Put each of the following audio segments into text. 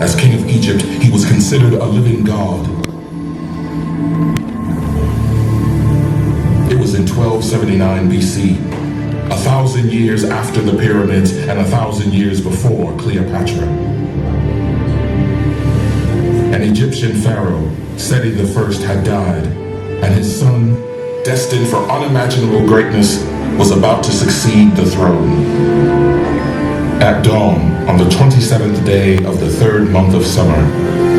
As king of Egypt, he was considered a living god. It was in 1279 BC, 1,000 years after the pyramids and 1,000 years before Cleopatra. An Egyptian pharaoh, Seti I, had died, and his son, destined for unimaginable greatness, was about to succeed the throne. At dawn, on the 27th day of the third month of summer,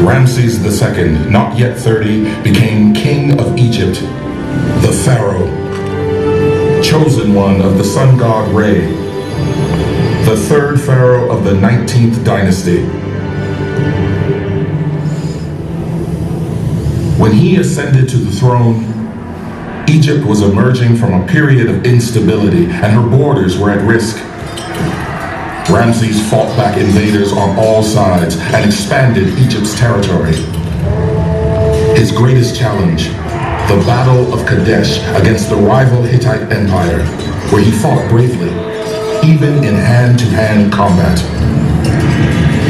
Ramses II, not yet 30, became king of Egypt, the pharaoh, chosen one of the sun god Re, the third pharaoh of the 19th dynasty. When he ascended to the throne, Egypt was emerging from a period of instability, and her borders were at risk. Ramses fought back invaders on all sides and expanded Egypt's territory. His greatest challenge, the Battle of Kadesh against the rival Hittite Empire, where he fought bravely, even in hand-to-hand combat.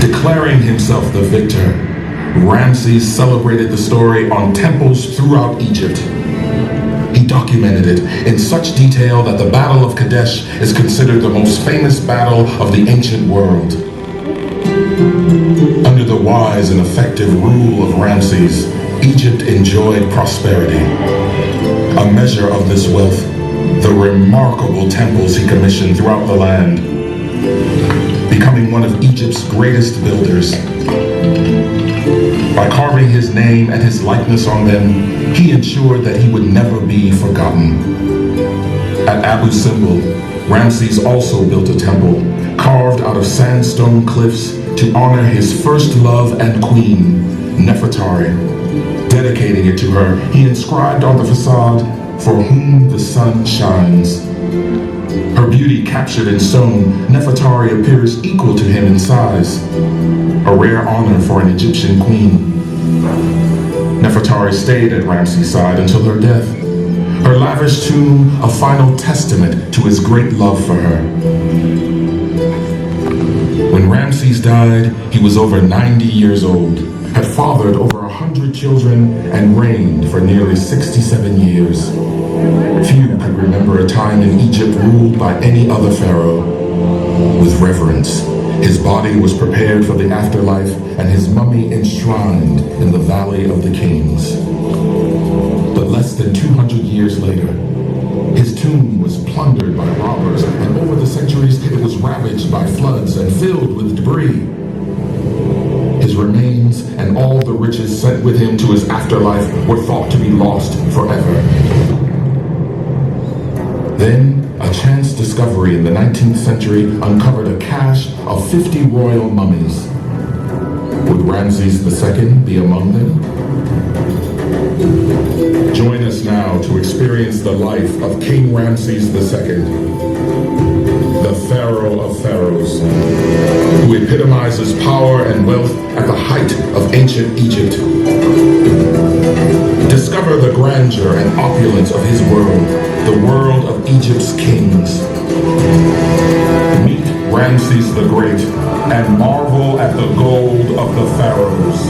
Declaring himself the victor, Ramses celebrated the story on temples throughout Egypt. He documented it in such detail that the Battle of Kadesh is considered the most famous battle of the ancient world. Under the wise and effective rule of Ramses, Egypt enjoyed prosperity. A measure of this wealth, the remarkable temples he commissioned throughout the land, becoming one of Egypt's greatest builders. By carving his name and his likeness on them, he ensured that he would never be forgotten. At Abu Simbel, Ramses also built a temple carved out of sandstone cliffs to honor his first love and queen, Nefertari. Dedicating it to her, he inscribed on the facade, "For whom the sun shines." Her beauty captured in stone, Nefertari appears equal to him in size, a rare honor for an Egyptian queen. Nefertari stayed at Ramses' side until her death, her lavish tomb a final testament to his great love for her. When Ramses died, he was over 90 years old, had fathered over 100 children, and reigned for nearly 67 years. Few could remember a time in Egypt ruled by any other pharaoh. With reverence, his body was prepared for the afterlife and his mummy enshrined in the Valley of the Kings. But less than 200 years later, his tomb was plundered by robbers, and over the centuries it was ravaged by floods and filled with debris. His remains and all the riches sent with him to his afterlife were thought to be lost forever. Then, a chance discovery in the 19th century uncovered a cache of 50 royal mummies. Would Ramses II be among them? Join us now to experience the life of King Ramses II, the Pharaoh of Pharaohs, who epitomizes power and wealth at the height of ancient Egypt. Discover the grandeur and opulence of his world, the world of Egypt's kings. Meet Ramses the Great and marvel at the gold of the pharaohs.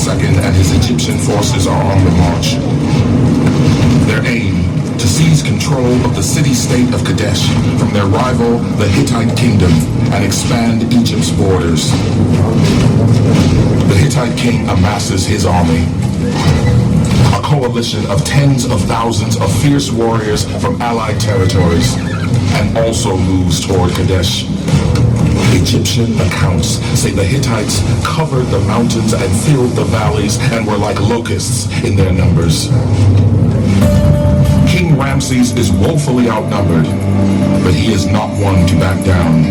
II and his Egyptian forces are on the march. Their aim, to seize control of the city-state of Kadesh from their rival, the Hittite kingdom, and expand Egypt's borders. The Hittite king amasses his army, a coalition of tens of thousands of fierce warriors from allied territories, and also moves toward Kadesh. Egyptian accounts say the Hittites covered the mountains and filled the valleys and were like locusts in their numbers. King Ramses is woefully outnumbered, but he is not one to back down.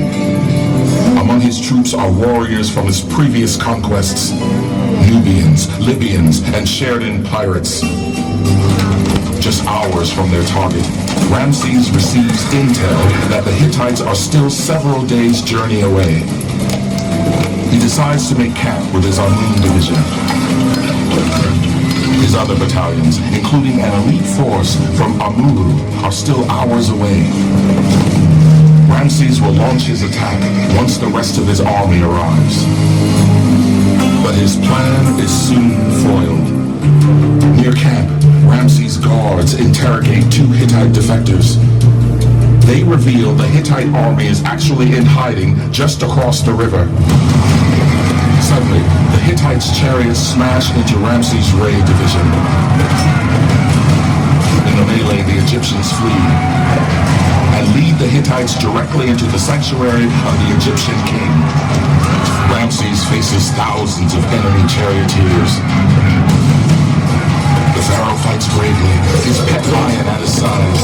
Among his troops are warriors from his previous conquests, Nubians, Libyans, and Sheridan pirates. Just hours from their target, Ramses receives intel that the Hittites are still several days' journey away. He decides to make camp with his Amun division. His other battalions, including an elite force from Amuru, are still hours away. Ramses will launch his attack once the rest of his army arrives. But his plan is soon foiled. Near camp, Ramses' guards interrogate two Hittite defectors. They reveal the Hittite army is actually in hiding just across the river. Suddenly, the Hittites' chariots smash into Ramses' raid division. In the melee, the Egyptians flee and lead the Hittites directly into the sanctuary of the Egyptian king. Ramses faces thousands of enemy charioteers. The pharaoh fights bravely, his pet lion at his side,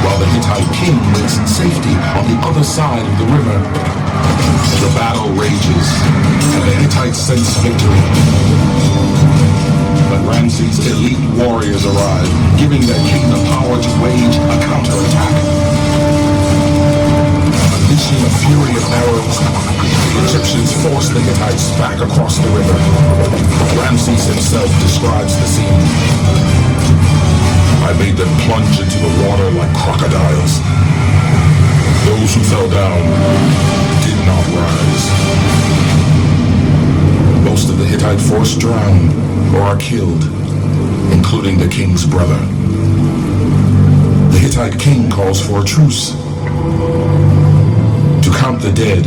while the Hittite king waits in safety on the other side of the river. The battle rages, and the Hittites sense victory. But Ramses' elite warriors arrive, giving their king the power to wage a counterattack. Unleashing a fury of arrows, the Egyptians force the Hittites back across the river. Ramses himself describes the scene. I made them plunge into the water like crocodiles. Those who fell down did not rise. Most of the Hittite force drown or are killed, including the king's brother. The Hittite king calls for a truce. To count the dead,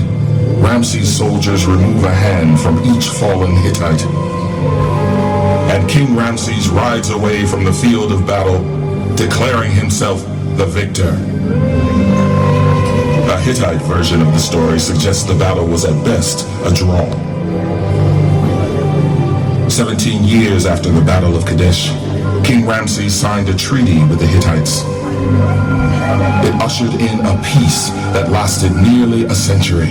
Ramses' soldiers remove a hand from each fallen Hittite. And King Ramses rides away from the field of battle, declaring himself the victor. A Hittite version of the story suggests the battle was at best a draw. 17 years after the Battle of Kadesh, King Ramses signed a treaty with the Hittites. It ushered in a peace that lasted nearly a century.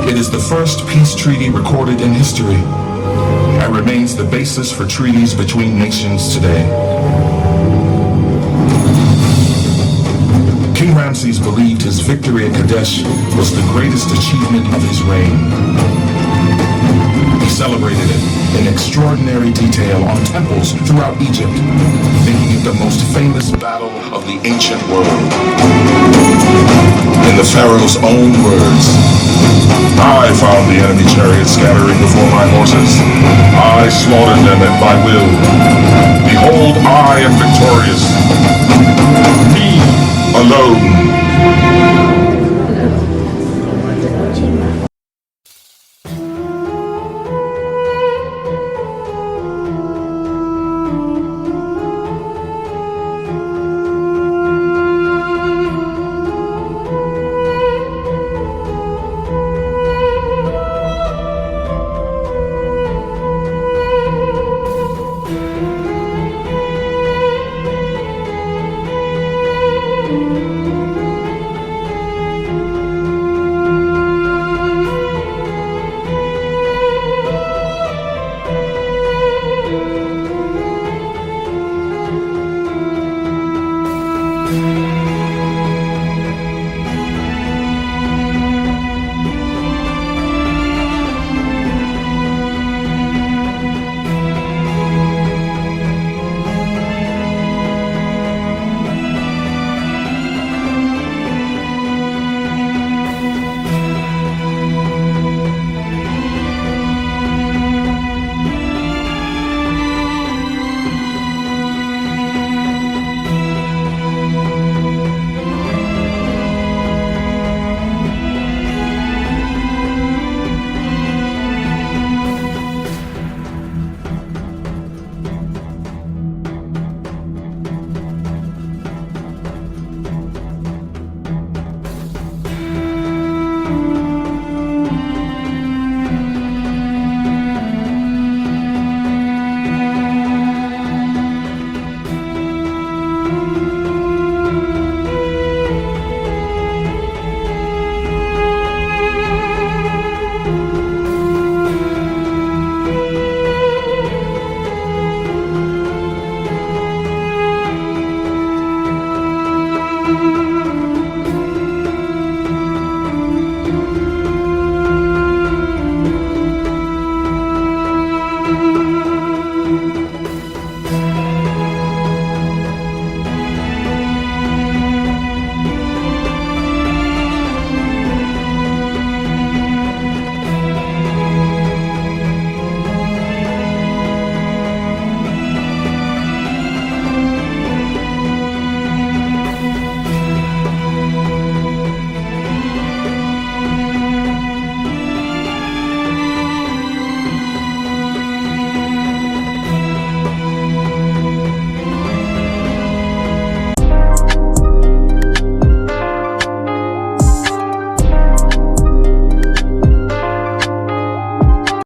It is the first peace treaty recorded in history and remains the basis for treaties between nations today. King Ramses believed his victory at Kadesh was the greatest achievement of his reign. He celebrated it in extraordinary detail on temples throughout Egypt, making it the most famous battle of the ancient world. In the pharaoh's own words, I found the enemy chariots scattering before my horses. I slaughtered them at my will. Behold, I am victorious. Me alone